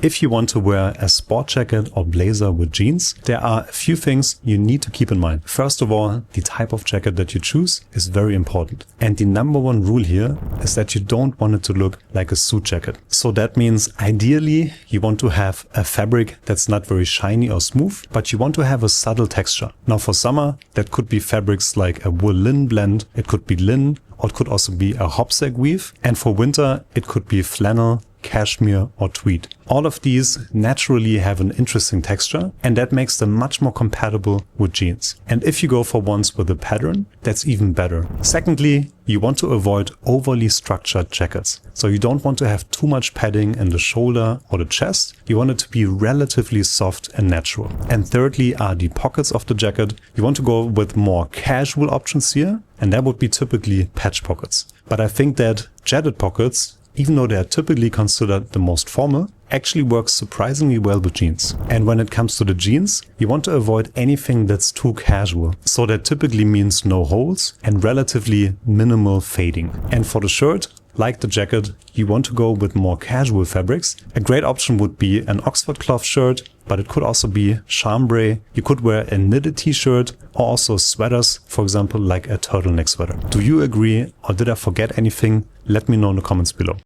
If you want to wear a sport jacket or blazer with jeans, there are a few things you need to keep in mind. First of all, the type of jacket that you choose is very important. And the number one rule here is that you don't want it to look like a suit jacket. So that means ideally you want to have a fabric that's not very shiny or smooth, but you want to have a subtle texture. Now for summer, that could be fabrics like a wool-linen blend, it could be linen, or it could also be a hopsack weave. And for winter, it could be flannel, cashmere or tweed. All of these naturally have an interesting texture, and that makes them much more compatible with jeans. And if you go for ones with a pattern, that's even better. Secondly, you want to avoid overly structured jackets. So you don't want to have too much padding in the shoulder or the chest. You want it to be relatively soft and natural. And thirdly are the pockets of the jacket. You want to go with more casual options here, and that would be typically patch pockets. But I think that jetted pockets, even though they are typically considered the most formal, actually works surprisingly well with jeans. And when it comes to the jeans, you want to avoid anything that's too casual. So that typically means no holes and relatively minimal fading. And for the shirt, like the jacket, you want to go with more casual fabrics. A great option would be an Oxford cloth shirt, but it could also be chambray. You could wear a knitted t-shirt or also sweaters, for example, like a turtleneck sweater. Do you agree, or did I forget anything? Let me know in the comments below.